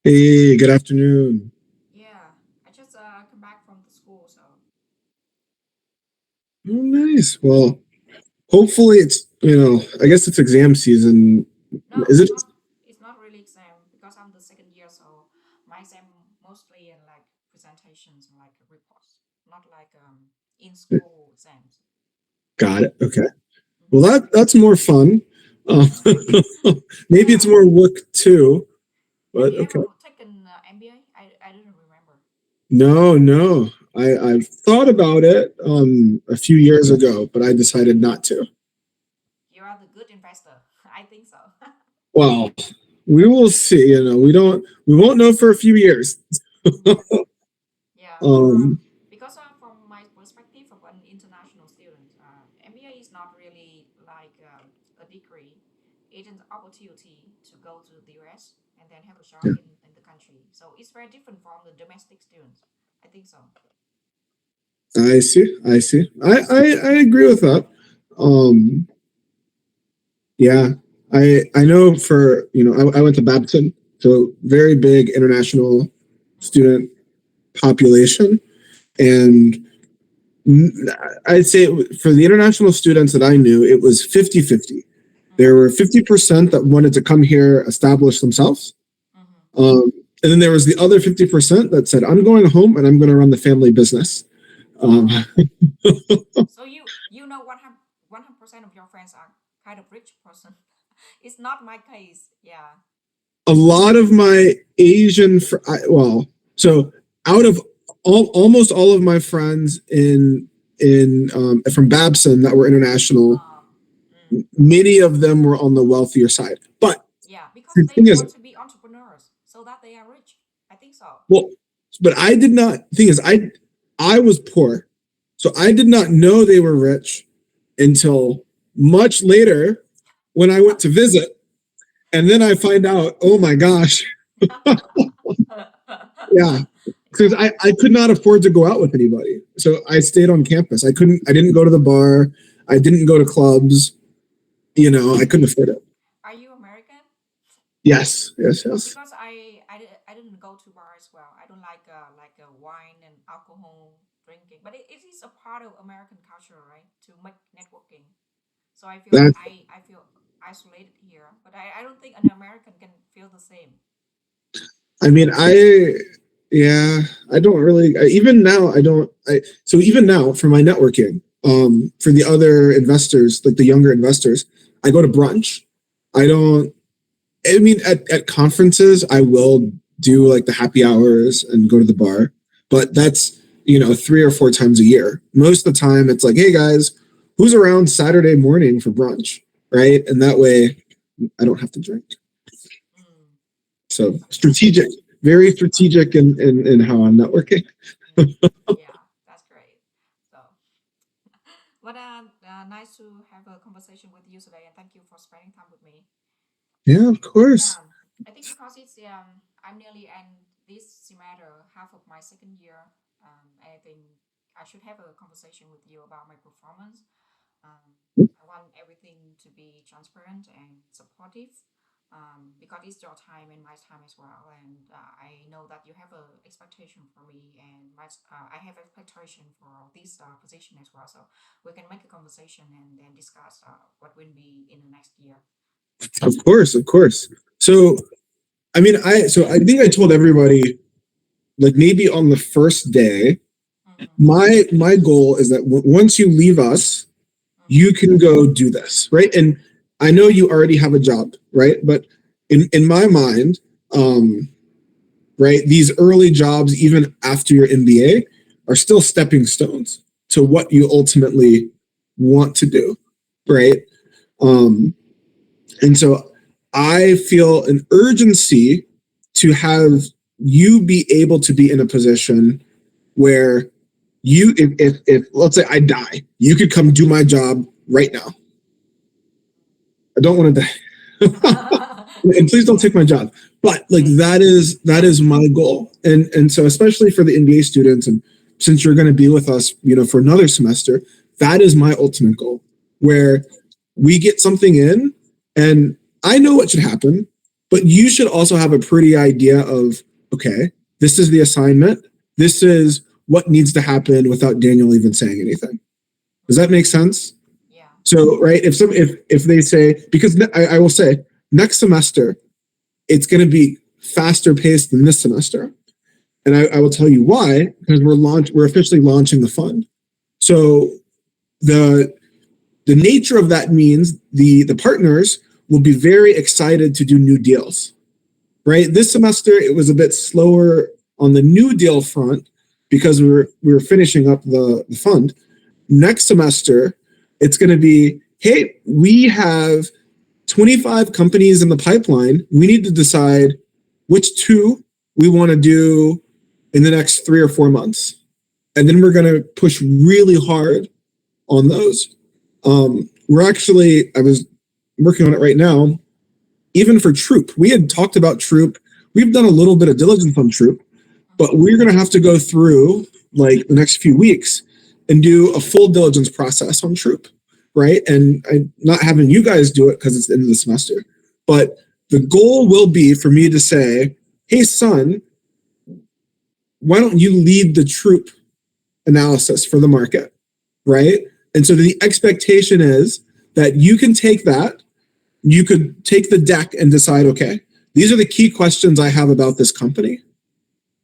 Hey, good afternoon. Yeah, I just come back from the school, so Oh, nice. Well, hopefully I guess it's exam season. no, Is it's it? not. It's not really exam because I'm the second year, so my exam mostly in like presentations and like reports, not like in school exams. Got it. Okay. Well, Hmm. that's more fun. Uh, maybe it's Yeah. more work too, Have but you okay. ever taken MBA? I didn't remember. No, no. I've thought about it a few years ago, but I decided not to. You are the good investor. I think so. Well, we will see. We won't know for a few years. Hmm. Yeah. Um, Because from my perspective of an international student, MBA is not really like a degree. It is an opportunity to go to the US and then have a job yeah, in the country. So it's very different from the domestic students. I think so. I see. I see. I agree with that. Um, Yeah, I know for I went to Babson, so very big international Mm, student population, and I'd say for the international students that I knew, it was 50-50. There mm, were 50% that wanted to come here, establish themselves, mm-hmm. um, and then there was the other 50% that said, "I'm going home and I'm going to run the family business." Um, Oh, so you know 100% of your friends are kind of rich person. It's not my case. Yeah. a lot of my well, so out of almost all of my friends in from Babson that were international, Um. Mm. many of them were on the wealthier side. But Yeah, because the they thing is, want to be entrepreneurs so that they are rich. I think so. well, but I did not. Thing is, I was poor, so I did not know they were rich until much later when I went to visit, and then I find out, oh my gosh, yeah, because Yeah. I could not afford to go out with anybody. So I stayed on campus. I didn't go to the bar. I didn't go to clubs. I couldn't afford it. Are you American? Yes, yes, yes. Because I didn't go to bar as well. I don't like wine and alcohol drinking, but it is a part of American culture, right? To make networking. So I feel That I feel isolated here, but I don't think an American can feel the same. I mean, yeah, I don't really even now I don't I so even now for my networking, for the other investors, like the younger investors, I go to brunch. I don't I mean at conferences I will do like the happy hours and go to the bar, but that's 3 or 4 times a year. Most of the time it's like, hey guys, who's around Saturday morning for brunch? Right? And that way I don't have to drink. Mm, So okay. strategic, very strategic in how I'm networking. Mm, yeah, that's great. So, but nice to have a conversation with you today, and thank you for spending time with me. Yeah, of course. Yeah, I think because it's I'm nearly end this semester, half of my second year. I think I should have a conversation with you about my performance. I want everything to be transparent and supportive. Because it's your time and my time as well, and I know that you have a expectation for me, and I have expectation for this position as well. So we can make a conversation and then discuss what will be in the next year. Of course, of course. So I mean, I think I told everybody, like, maybe on the first day, Mm-hmm. my goal is that once you leave us, Mm-hmm. you can go do this, right? And I know you already have a job, right? But in my mind, um, right, these early jobs, even after your MBA, are still stepping stones to what you ultimately want to do, right? Um, and so I feel an urgency to have you be able to be in a position where if let's say I die, you could come do my job right now. I don't want to die. And please don't Yeah. take my job. But like Okay. that is my goal. And so especially for the MBA students, and since you're going to be with us, for another semester, that is my ultimate goal, where we get something in, and I know what should happen, But you should also have a pretty idea of, okay, this is the assignment. This is what needs to happen without Daniel even saying anything. Does that make sense? Yeah. So, right, if they say, because I will say next semester it's going to be faster paced than this semester, and I will tell you why, because we're officially launching the fund. So the the nature of that means the partners will be very excited to do new deals. Right, this semester it was a bit slower on the new deal front because we were finishing up the fund. Next semester, it's going to be, hey, we have 25 companies in the pipeline. We need to decide which two we want to do in the next 3 or 4 months. And then we're going to push really hard on those. I was working on it right now. Even for Troop, we had talked about Troop. We've done a little bit of diligence on Troop, but we're going to have to go through like the next few weeks and do a full diligence process on Troop, right? And I'm not having you guys do it because it's the end of the semester, but the goal will be for me to say, hey, son, why don't you lead the Troop analysis for the market, right? And so the expectation is that you can take that, you could take the deck and decide, okay, these are the key questions I have about this company.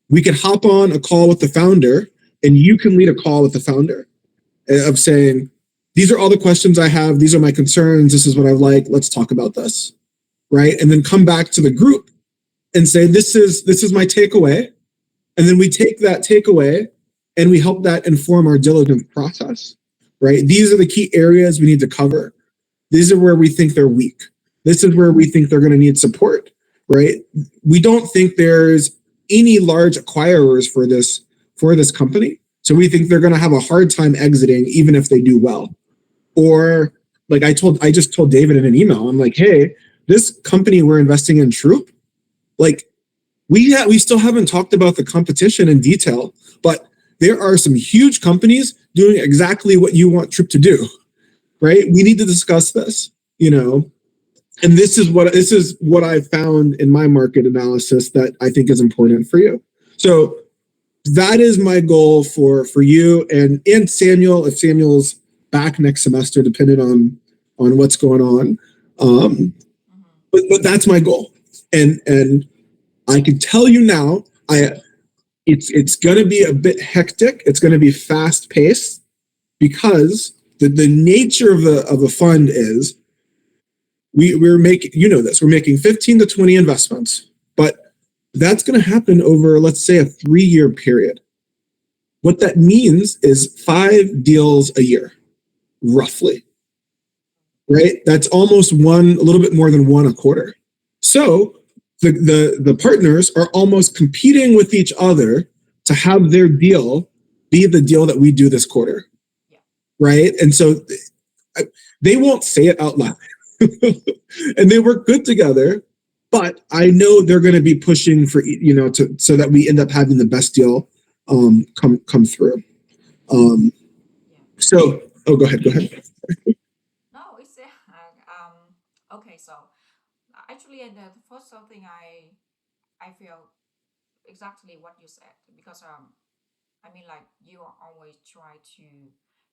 We could hop on a call with the founder and you can lead a call with the founder of saying, these are all the questions I have. These are my concerns. This is what I like. Let's talk about this. Right. And then come back to the group and say, this is my takeaway. And then we take that takeaway and we help that inform our diligence process. Right. These are the key areas we need to cover. These are where we think they're weak. This is where we think they're going to need support. Right. We don't think there's any large acquirers for this company. So we think they're going to have a hard time exiting, even if they do well. Or like I just told David in an email, I'm like, hey, this company we're investing in, Troop, like we still haven't talked about the competition in detail, but there are some huge companies doing exactly what you want Troop to do, right? We need to discuss this, and this is what I found in my market analysis that I think is important for you. So that is my goal for you and Samuel, if Samuel's back next semester, depending on what's going on. But that's my goal, and I can tell you now, it's going to be a bit hectic. It's going to be fast paced because the nature of a fund is we're making, this, we're making 15 to 20 investments, but that's going to happen over, let's say, a 3-year period. What that means is 5 deals a year, roughly, right? That's almost a little bit more than one a quarter. So the partners are almost competing with each other to have their deal be the deal that we do this quarter, Yeah. right? And so they won't say it out loud, and they work good together. But I know they're going to be pushing for so that we end up having the best deal come through. Yeah. So, go ahead. No, it's okay. So actually, and the first thing I feel exactly what you said, because I mean, like, you always try to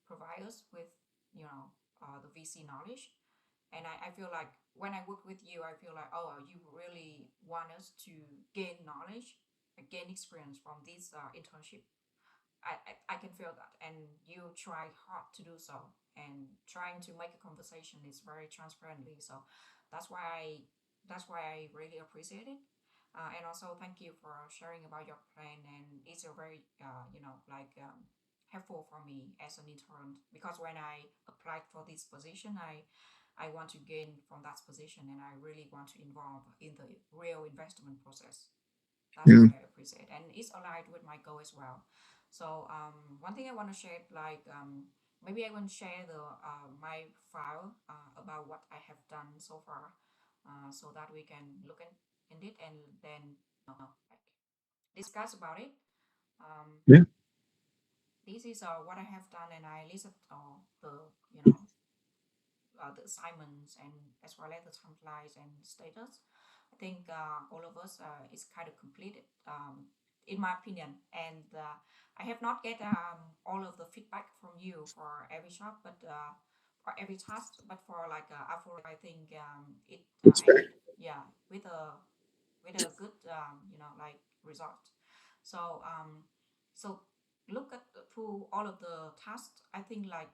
provide us with the VC knowledge, and I feel like when I work with you, I feel like, oh, you really want us to gain knowledge, gain experience from this internship. I can feel that, and you try hard to do so, and trying to make a conversation is very transparently. So that's why I that's why I really appreciate it. And also thank you for sharing about your plan, and it's a very helpful for me as an intern, because when I applied for this position, I want to gain from that position, and I really want to involve in the real investment process. That's Yeah. what I appreciate, and it's aligned with my goal as well. So one thing I want to share, like maybe I want to share the my file about what I have done so far, so that we can look in it and then like discuss about it. Um, Yeah. this is what I have done, and I listed the the assignments, and as well as the templates and status. think all of us is kind of completed, in my opinion. And I have not get all of the feedback from you for every shop, but for every task, but for like after I think it That's fair. ended, yeah, with a good like result. So so look at through all of the tasks. I think like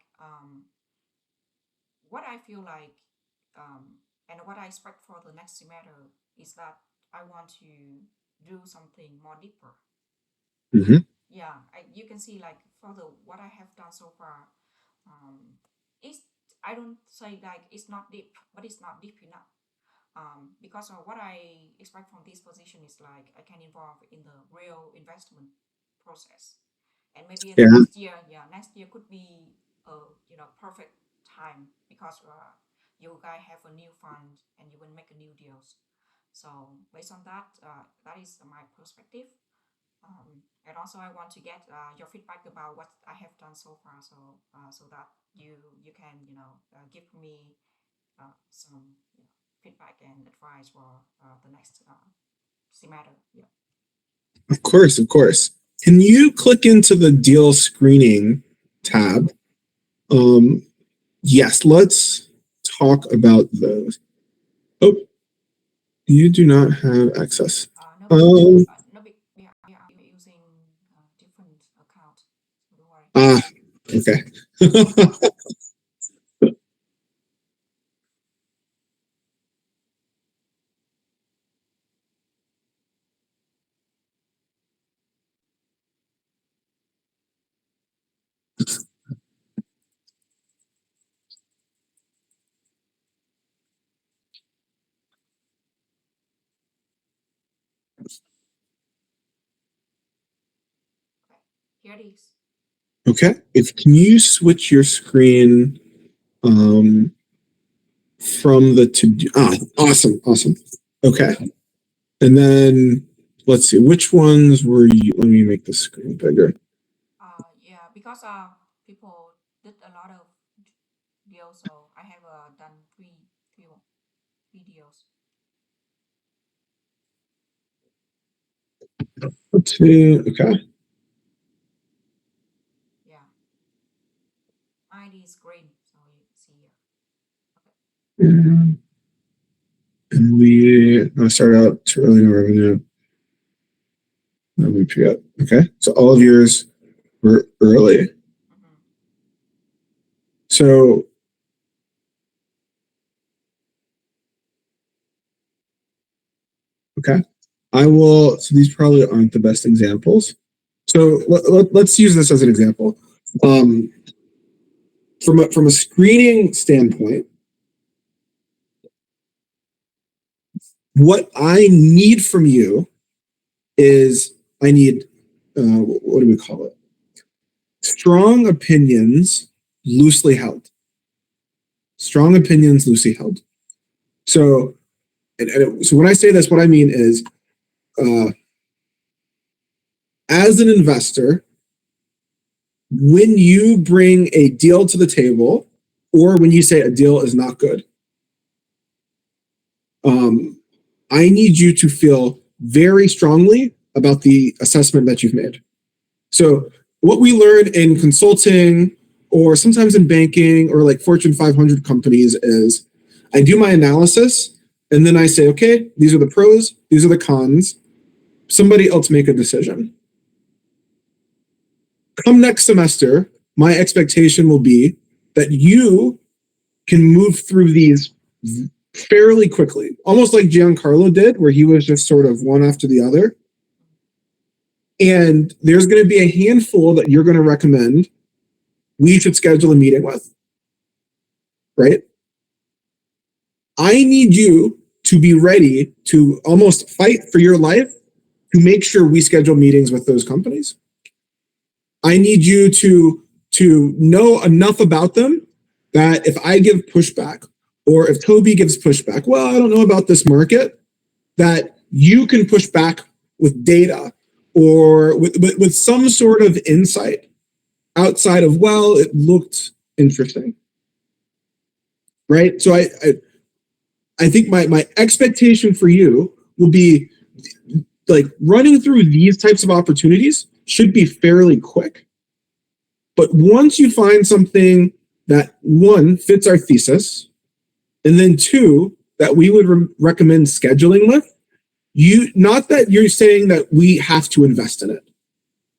what I feel like and what I expect for the next semester is that I want to do something more deeper. Hmm. Yeah, you can see like for the what I have done so far, it's I don't say like it's not deep, but it's not deep enough. Because what I expect from this position is like I can involve in the real investment process, and maybe in the Yeah, next year, yeah, next year could be a perfect time because you guys have a new fund and you will make a new deals. So based on that, that is my perspective. And also I want to get your feedback about what I have done so far, so so that you can give me some feedback and advice for the next semester. Yeah. of course, of course. Can you click into the deal screening tab? Um, yes, let's talk about those. Oh, you do not have access. No big deal. Um, No big. We are using different account. So don't worry. ah, okay. Okay. Here it is. Okay. If can you switch your screen from the to do? Ah, awesome, awesome. Okay. And then let's see, which ones were you? Let me make the screen bigger. Yeah, because people did a lot of deals, so I have done three deals. Let's see. Okay. Yeah, ID is green, so you see here. Okay. And we start out to early no revenue. We forgot. Okay. So all of yours were early. Mm-hmm. So okay. I will. So these probably aren't the best examples. So let's use this as an example. Um, from a screening standpoint, what I need from you is I need what do we call it? Strong opinions, loosely held. Strong opinions, loosely held. So, so when I say this, what I mean is, uh, as an investor, when you bring a deal to the table, or when you say a deal is not good, um, I need you to feel very strongly about the assessment that you've made. So, what we learn in consulting or sometimes in banking or like Fortune 500 companies is I do my analysis and then I say, okay, these are the pros, these are the cons. Somebody else make a decision. Come next semester, my expectation will be that you can move through these fairly quickly, almost like Giancarlo did, where he was just sort of one after the other. And there's going to be a handful that you're going to recommend we should schedule a meeting with, right? I need you to be ready to almost fight for your life to make sure we schedule meetings with those companies. I need you to know enough about them that if I give pushback or if Toby gives pushback, well, I don't know about this market, that you can push back with data or with some sort of insight outside of, well, it looked interesting. Right. So I think my expectation for you will be like running through these types of opportunities should be fairly quick. But once you find something that one fits our thesis, and then two that we would recommend scheduling with, not that you're saying that we have to invest in it,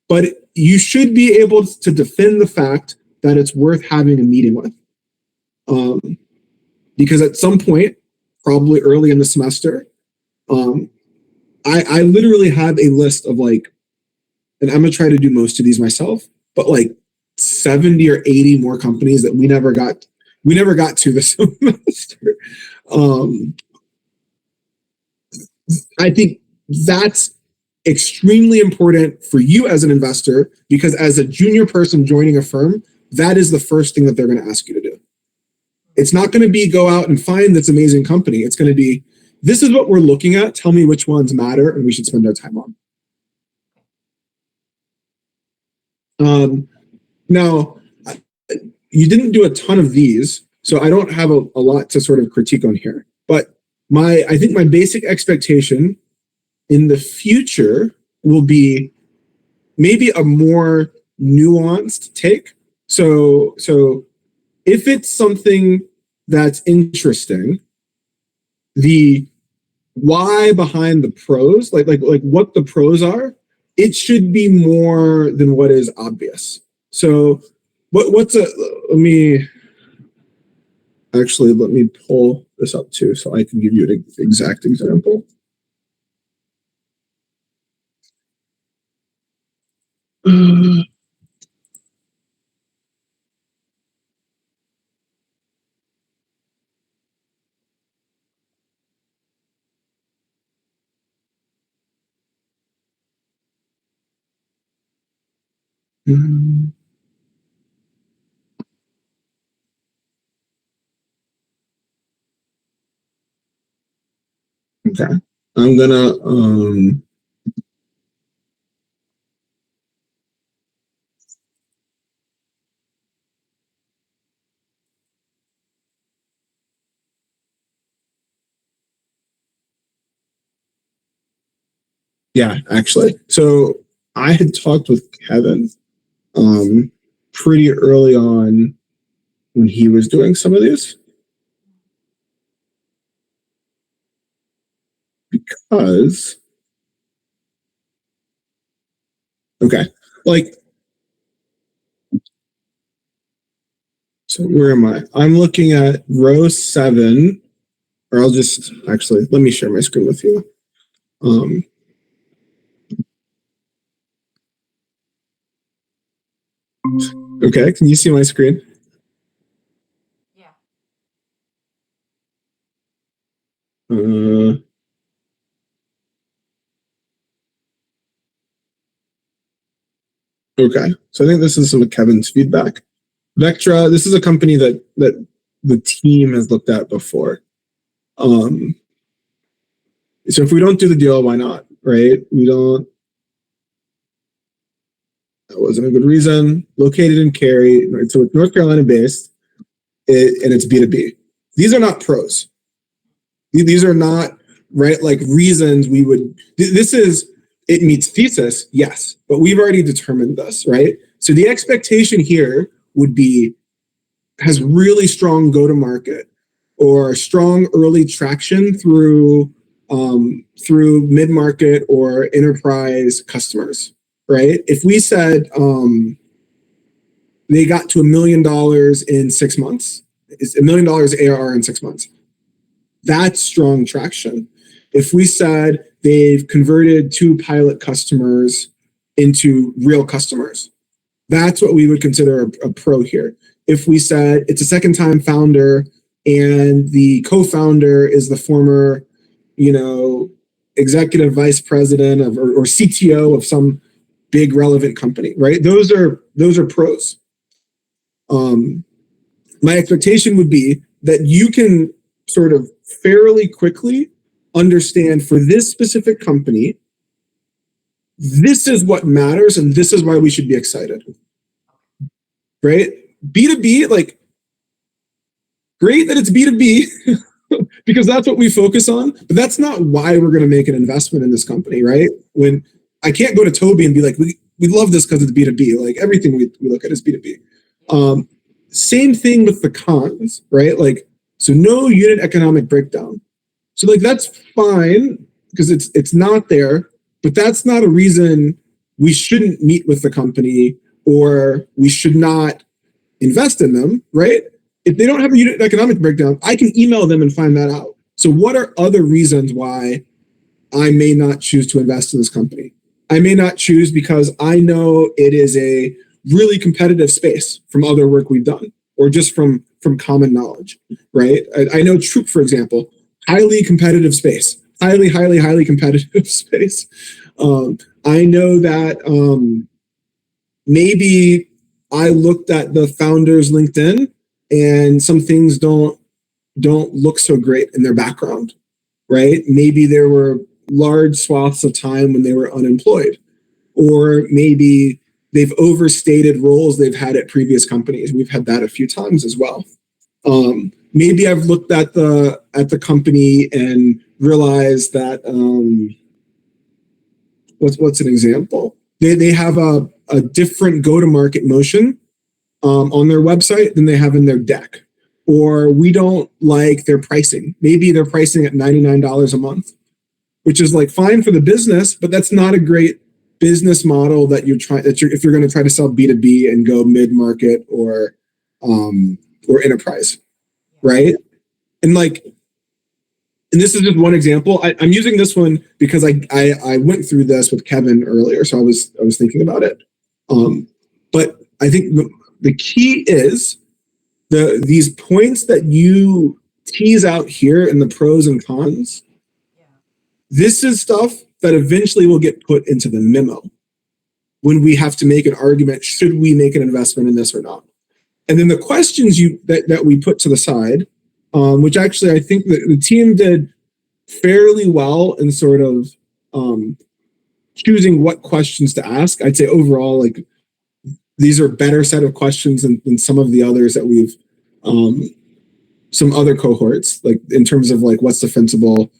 but you should be able to defend the fact that it's worth having a meeting with. Because at some point, probably early in the semester, I literally have a list of like, and I'm gonna try to do most of these myself, but like 70 or 80 more companies that we never got to this semester. I think that's extremely important for you as an investor, because as a junior person joining a firm, that is the first thing that they're going to ask you to do. It's not going to be go out and find this amazing company. It's going to be, this is what we're looking at. Tell me which ones matter and we should spend our time on. Now, you didn't do a ton of these, so I don't have a lot to sort of critique on here. But I think my basic expectation in the future will be maybe a more nuanced take. So if it's something that's interesting, the why behind the pros, like what the pros are, it should be more than what is obvious. So let me pull this up too, so I can give you an exact example. Okay, I'm gonna yeah, actually. So I had talked with Kevin pretty early on when he was doing some of these, because okay, like, so where am I? I'm looking at row 7, or I'll just actually let me share my screen with you. Okay, can you see my screen? Yeah. Okay, so I think this is some of Kevin's feedback. Vectra, this is a company that the team has looked at before. So if we don't do the deal, why not, right? That wasn't a good reason. Located in Cary, right? So it's North Carolina based, and it's B2B. These are not pros. These are not, right, like reasons we would, it meets thesis, yes, but we've already determined this, right? So the expectation here would be, has really strong go-to-market or strong early traction through mid-market or enterprise customers, right? If we said they got to $1 million in 6 months, it's $1 million ARR in 6 months. That's strong traction. If we said they've converted 2 pilot customers into real customers, that's what we would consider a pro here. If we said it's a second-time founder and the co-founder is the former, executive vice president of or CTO of some big relevant company, right? Those are pros. My expectation would be that you can sort of fairly quickly understand, for this specific company, this is what matters and this is why we should be excited, right? B2B, like, great that it's B2B, because that's what we focus on. But that's not why we're going to make an investment in this company, right? When I can't go to Toby and be like, we love this because it's B2B. Like everything we look at is B2B. Same thing with the cons, right? Like, so no unit economic breakdown. So like that's fine because it's not there, but that's not a reason we shouldn't meet with the company or we should not invest in them, right? If they don't have a unit economic breakdown, I can email them and find that out. So what are other reasons why I may not choose to invest in this company? I may not choose because I know it is a really competitive space from other work we've done, or just from common knowledge, right? I know Troop, for example, highly competitive space, highly competitive space. I know that maybe I looked at the founder's LinkedIn and some things don't look so great in their background, right? Maybe there were large swaths of time when they were unemployed, or maybe they've overstated roles they've had at previous companies. We've had that a few times as well. Maybe I've looked at the company and realized that what's an example? They have a different go-to-market motion on their website than they have in their deck, or we don't like their pricing. Maybe they're pricing at $99 a month, which is like fine for the business, but that's not a great business model that you're if you're going to try to sell B2B and go mid-market or enterprise, right? And this is just one example. I'm using this one because I went through this with Kevin earlier, so I was thinking about it. But I think the key is these points that you tease out here in the pros and cons. This is stuff that eventually will get put into the memo when we have to make an argument, should we make an investment in this or not? And then the questions that we put to the side, which actually I think that the team did fairly well in sort of choosing what questions to ask. I'd say overall, like these are a better set of questions than some of the others that we've, some other cohorts, like in terms of like what's defensible,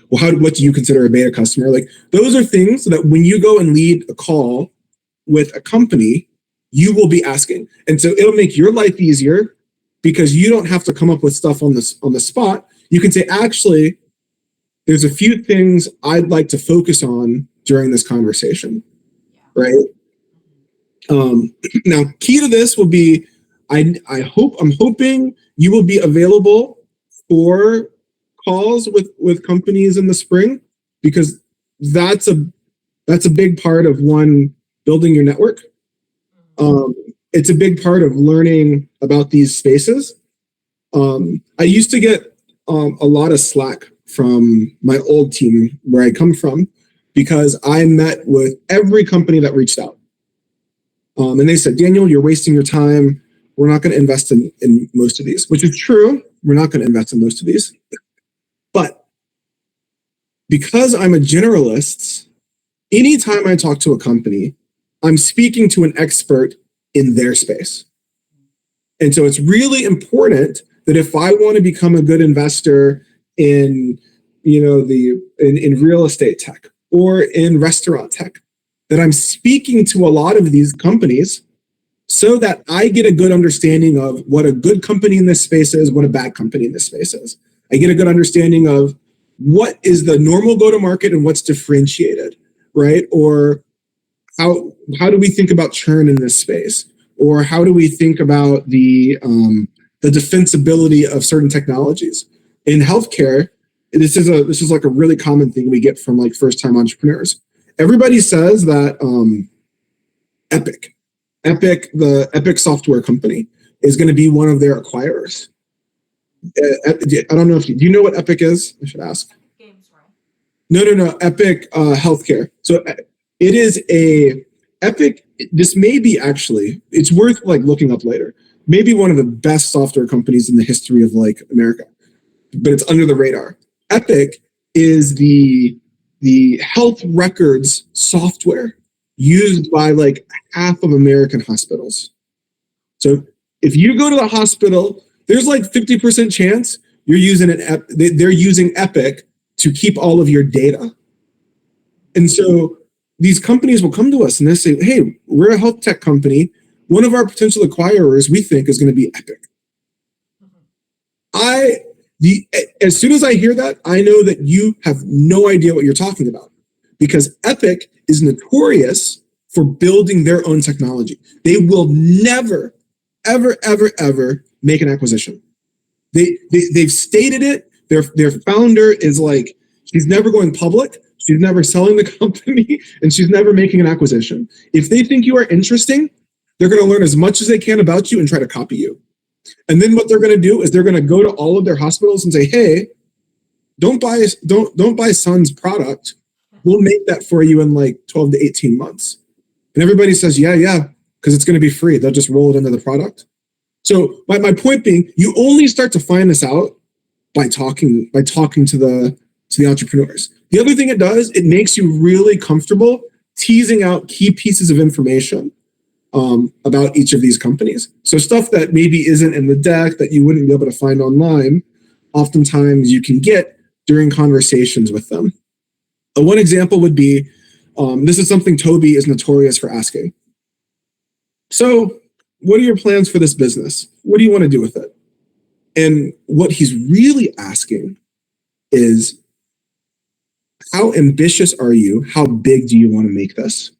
what do you consider a beta customer? Like those are things that when you go and lead a call with a company, you will be asking. And so it'll make your life easier because you don't have to come up with stuff on the spot. You can say, actually, there's a few things I'd like to focus on during this conversation, right? Now, key to this will be, I'm hoping you will be available for calls with companies in the spring, because that's a big part of building your network. It's a big part of learning about these spaces. I used to get a lot of slack from my old team where I come from because I met with every company that reached out. And they said, Daniel, you're wasting your time. We're not going to invest in most of these, which is true. We're not going to invest in most of these. But because I'm a generalist, anytime I talk to a company, I'm speaking to an expert in their space. And so it's really important that if I want to become a good investor in, in real estate tech or in restaurant tech, that I'm speaking to a lot of these companies so that I get a good understanding of what a good company in this space is, what a bad company in this space is. I get a good understanding of what is the normal go-to-market and what's differentiated, right? Or how do we think about churn in this space? Or how do we think about the defensibility of certain technologies? In healthcare, this is like a really common thing we get from like first-time entrepreneurs. Everybody says that Epic, the Epic software company, is going to be one of their acquirers. I don't know if do you know what Epic is? I should ask. Games, right? No. Epic healthcare. So it is Epic. This may be actually, it's worth like looking up later. Maybe one of the best software companies in the history of like America, but it's under the radar. Epic is the health records software used by like half of American hospitals. So if you go to the hospital, there's like 50% chance you're using they're using Epic to keep all of your data. And so these companies will come to us and they say, hey, we're a health tech company. One of our potential acquirers we think is going to be Epic. As soon as I hear that, I know that you have no idea what you're talking about, because Epic is notorious for building their own technology. They will never, ever, ever, ever make an acquisition. They've stated it. Their founder is like, she's never going public. She's never selling the company, and she's never making an acquisition. If they think you are interesting, they're going to learn as much as they can about you and try to copy you. And then what they're going to do is they're going to go to all of their hospitals and say, hey, don't buy Sun's product. We'll make that for you in like 12 to 18 months. And everybody says, yeah, because it's going to be free. They'll just roll it into the product. So my point being, you only start to find this out by talking to the entrepreneurs. The other thing it does, it makes you really comfortable teasing out key pieces of information about each of these companies. So stuff that maybe isn't in the deck that you wouldn't be able to find online, oftentimes you can get during conversations with them. One example would be, this is something Toby is notorious for asking. So what are your plans for this business? What do you want to do with it? And what he's really asking is, how ambitious are you? How big do you want to make this?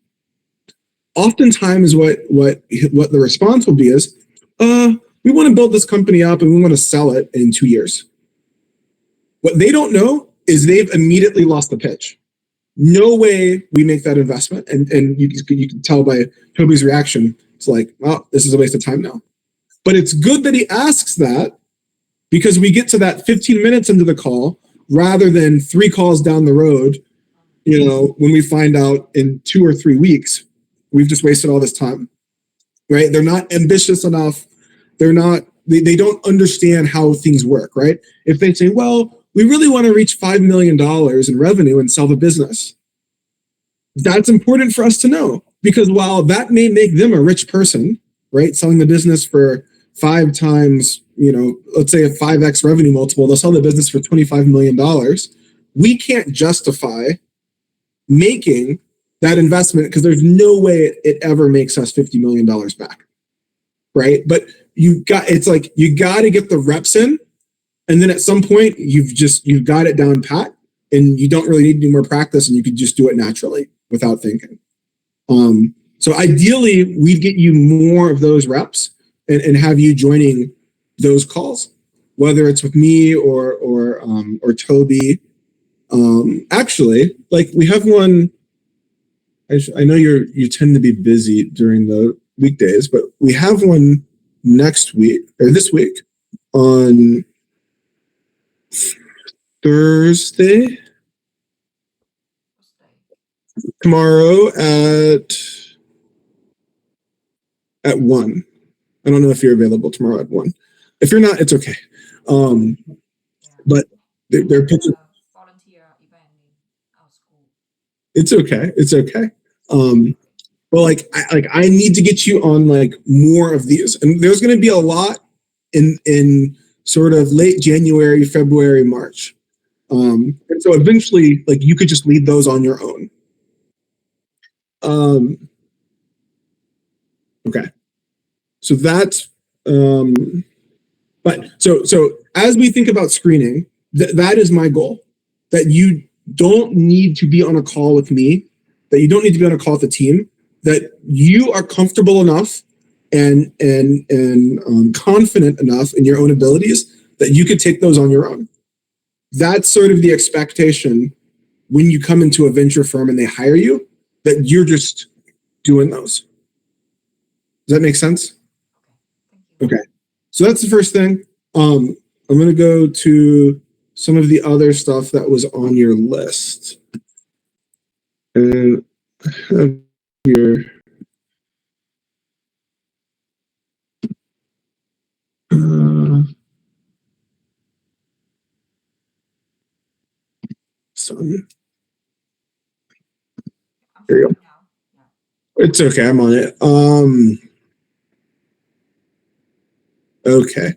Oftentimes what the response will be is, we want to build this company up and we want to sell it in 2 years. What they don't know is they've immediately lost the pitch. No way we make that investment. And you can tell by Toby's reaction, it's like, well, this is a waste of time now. But it's good that he asks that, because we get to that 15 minutes into the call rather than 3 calls down the road, when we find out in 2 or 3 weeks, we've just wasted all this time, right? They're not ambitious enough. They don't understand how things work, right? If they say, well, we really want to reach $5 million in revenue and sell the business, that's important for us to know, because while that may make them a rich person, right? Selling the business for 5 times, let's say a 5x revenue multiple, they'll sell the business for $25 million. We can't justify making that investment because there's no way it ever makes us $50 million back, right? But you got to get the reps in, and then at some point you've got it down pat, and you don't really need any more practice, and you can just do it naturally without thinking. So ideally, we'd get you more of those reps and have you joining those calls, whether it's with me or Toby. Actually, like we have one. I know you tend to be busy during the weekdays, but we have one next week or this week on Thursday. Tomorrow at 1. I don't know if you're available tomorrow at 1. If you're not, it's okay. But they're picking. Volunteer event in our school. It's okay. It's okay. Well, I need to get you on like more of these, and there's going to be a lot in sort of late January, February, March. And so eventually, like you could just lead those on your own. Okay. So that's, but so as we think about screening, that is my goal, that you don't need to be on a call with me, that you don't need to be on a call with the team, that you are comfortable enough and confident enough in your own abilities that you could take those on your own. That's sort of the expectation when you come into a venture firm and they hire you, that you're just doing those. Does that make sense? Okay. So that's the first thing. I'm going to go to some of the other stuff that was on your list. And I have here. Here you go. It's okay. I'm on it. Okay.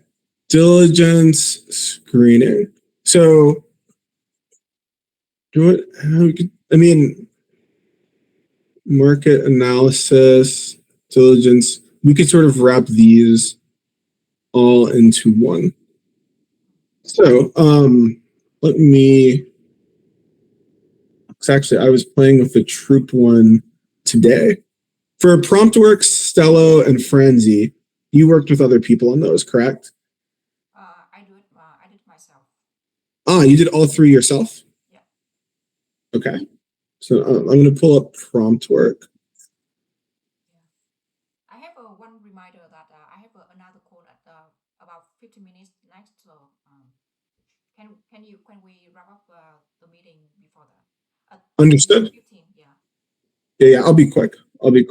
diligence screening. So, I mean, market analysis, diligence. We could sort of wrap these all into one. So, let me. Actually, I was playing with the Troop one today. For PromptWorks, Stello, and Franzi, you worked with other people on those, correct? I do it. I did myself. Ah, you did all three yourself? Yeah. Okay. So I'm going to pull up PromptWork. Yeah. I have one reminder that I have another call at about 15 minutes next. So can we wrap up the meeting before that? Understood. 15. Yeah. Yeah. I'll be quick. Okay.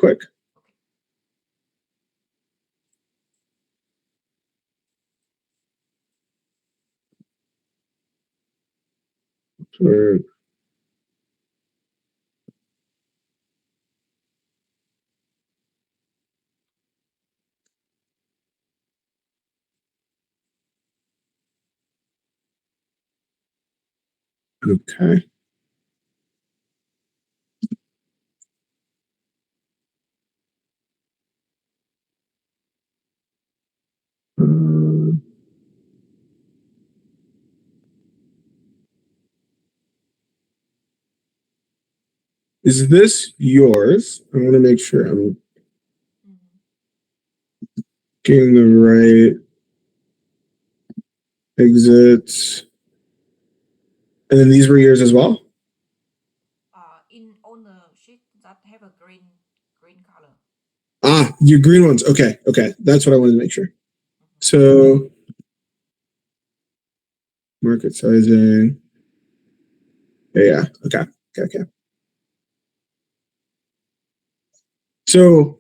Sure. Okay. Is this yours? I want to make sure I'm getting the right exits. And then these were yours as well? In on the sheet that have a green color. Ah, your green ones. Okay. That's what I wanted to make sure. So market sizing. Yeah. Okay. So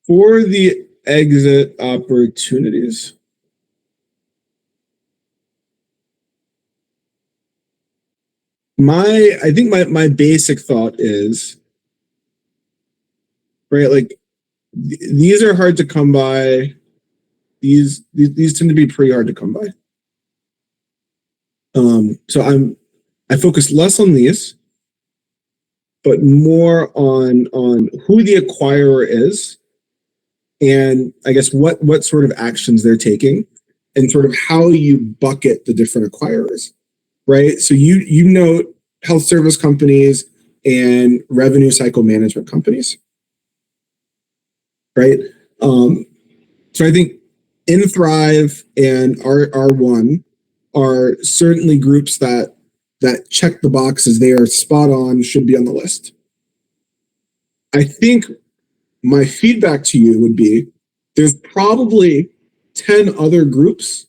for the exit opportunities, I think my basic thought is, right, like these are hard to come by. These tend to be pretty hard to come by. So I focus less on these, but more on who the acquirer is, and I guess what sort of actions they're taking, and sort of how you bucket the different acquirers, right? So you note health service companies and revenue cycle management companies, right? So I think InThrive and R1 are certainly groups that check the boxes. They are spot on, should be on the list. I think my feedback to you would be there's probably 10 other groups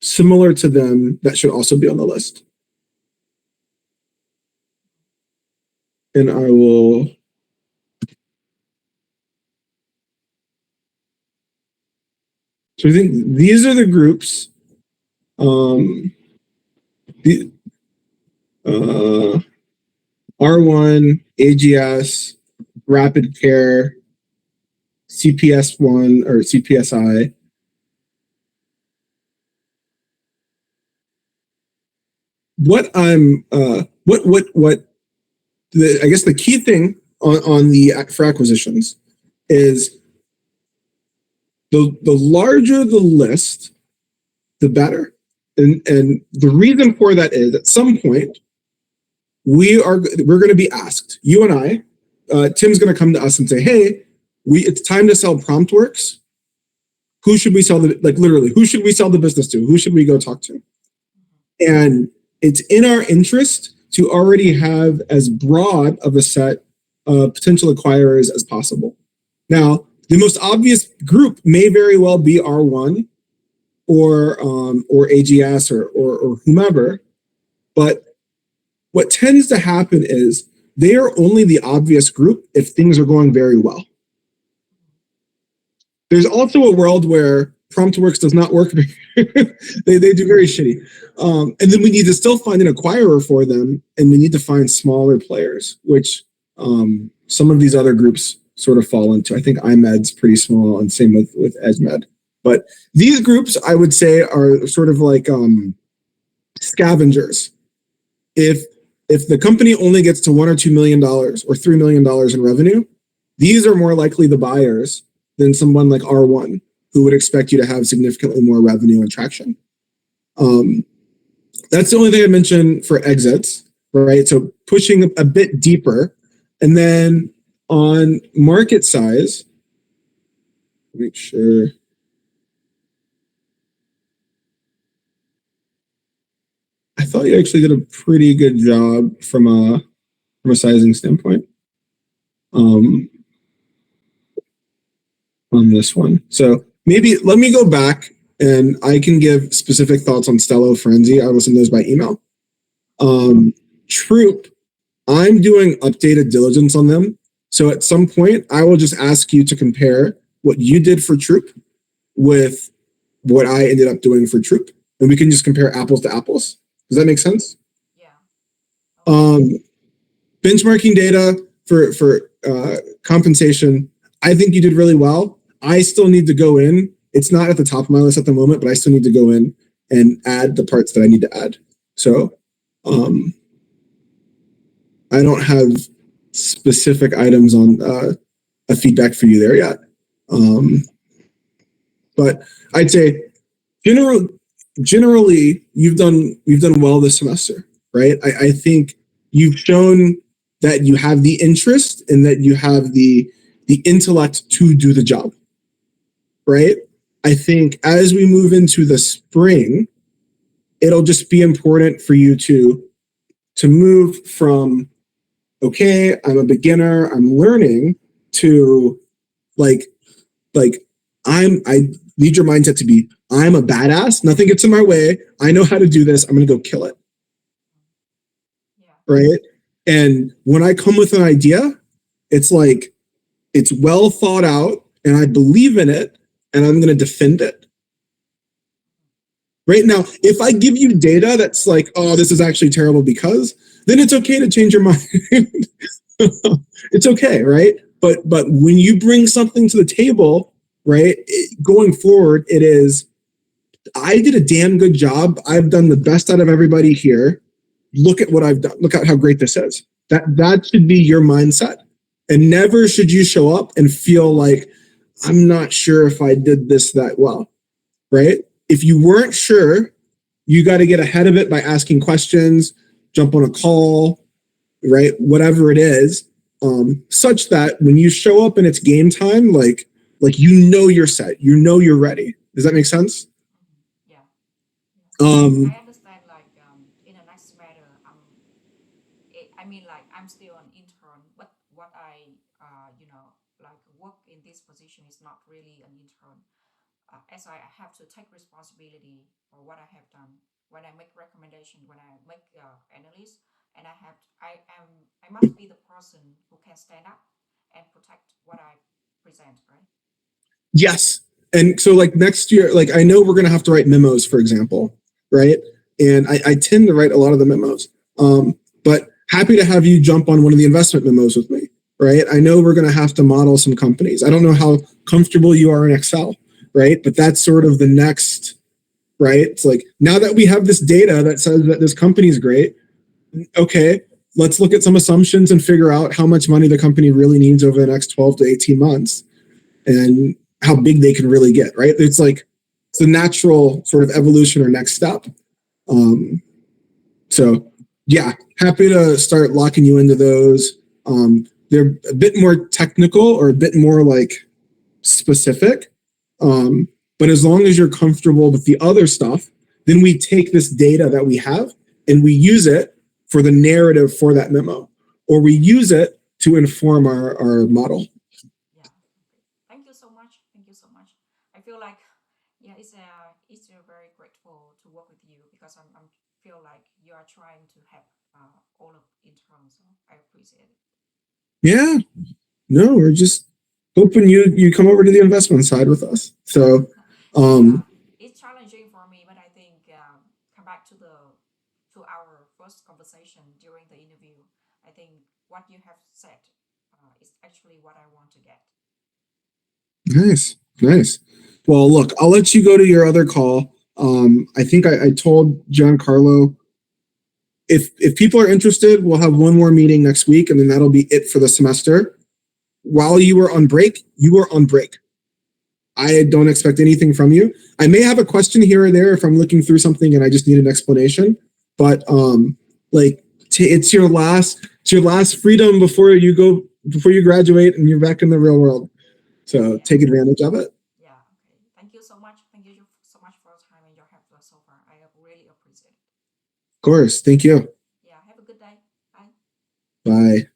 similar to them that should also be on the list. And I will. So I think these are the groups. The, R1, AGS, Rapid Care, CPS1 or CPSI. What I'm what I guess the key thing on the for acquisitions is the larger the list, the better. And the reason for that is at some point we're going to be asked, you and I, Tim's going to come to us and say, hey, it's time to sell PromptWorks. Who should we sell literally, who should we sell the business to? Who should we go talk to? And it's in our interest to already have as broad of a set of potential acquirers as possible. Now, the most obvious group may very well be R1 or AGS or whomever, but what tends to happen is they are only the obvious group if things are going very well. There's also a world where PromptWorks does not work. they do very shitty. And then we need to still find an acquirer for them, and we need to find smaller players, which some of these other groups sort of fall into. I think IMED's pretty small, and same with EdMed. But these groups, I would say, are sort of like scavengers. If the company only gets to $1 or $2 million or $3 million in revenue, these are more likely the buyers than someone like R1, who would expect you to have significantly more revenue and traction. That's the only thing I mentioned for exits, right? So pushing a bit deeper. And then on market size, make sure. I thought you actually did a pretty good job from a sizing standpoint um, on this one. So maybe let me go back and I can give specific thoughts on Stello, Frenzy. I will send those by email. Troop, I'm doing updated diligence on them. So at some point, I will just ask you to compare what you did for Troop with what I ended up doing for Troop, and we can just compare apples to apples. Does that make sense? Yeah. Okay. Benchmarking data for compensation, I think you did really well. I still need to go in. It's not at the top of my list at the moment, but I still need to go in and add the parts that I need to add. So I don't have specific items on a feedback for you there yet. But I'd say generally you've done well this semester, right? I think you've shown that you have the interest and that you have the intellect to do the job, right? I think as we move into the spring, it'll just be important for you to move from, okay, I'm a beginner, I'm learning, to like I need your mindset to be, I'm a badass, nothing gets in my way, I know how to do this, I'm gonna go kill it. Yeah. Right? And when I come with an idea, it's like it's well thought out and I believe in it and I'm gonna defend it. Right now, if I give you data that's like, oh, this is actually terrible because, then it's okay to change your mind. It's okay, right? But when you bring something to the table, right, going forward, it is, I did a damn good job. I've done the best out of everybody here. Look at what I've done. Look at how great this is. That should be your mindset. And never should you show up and feel like, I'm not sure if I did this that well, right? If you weren't sure, you got to get ahead of it by asking questions, jump on a call, right? Whatever it is, such that when you show up and it's game time, like you're set, you're ready. Does that make sense? Yeah. Um, I understand. Like in the next matter, I mean, like I'm still an intern, but what I like work in this position is not really an intern. As I have to take responsibility for what I have done when I make recommendation, when I make analysis, and I must be the person who can stand up and protect what I present, right? yes. And so like next year, like I know we're gonna have to write memos, for example, right? And I tend to write a lot of the memos. But happy to have you jump on one of the investment memos with me, right? I know we're gonna have to model some companies. I don't know how comfortable you are in Excel, right? But that's sort of the next, right? It's like, now that we have this data that says that this company is great, okay, let's look at some assumptions and figure out how much money the company really needs over the next 12 to 18 months and how big they can really get, right? It's like, it's a natural sort of evolution or next step. So yeah, happy to start locking you into those. They're a bit more technical or a bit more like specific. But as long as you're comfortable with the other stuff, then we take this data that we have and we use it for the narrative for that memo, or we use it to inform our model. Yeah. Thank you so much. Thank you so much. I feel like, yeah, it's very grateful to work with you because I'm feel like you are trying to help all of interns. So I appreciate it. Yeah, no, we're just hoping you come over to the investment side with us. So, Yeah, it's challenging for me, but I think come back to our first conversation during the interview. I think what you have said is actually what I want to get. Nice, nice. Well, look, I'll let you go to your other call. I think I told Giancarlo if people are interested, we'll have one more meeting next week, and then that'll be it for the semester. While you were on break, you were on break. I don't expect anything from you. I may have a question here or there if I'm looking through something and I just need an explanation. But like it's your last freedom before you graduate and you're back in the real world. So Yeah. take advantage of it. Yeah. Okay. Thank you so much. Thank you so much for your time and your help so far. I really appreciate it. Of course. Thank you. Yeah. Have a good day. Bye. Bye.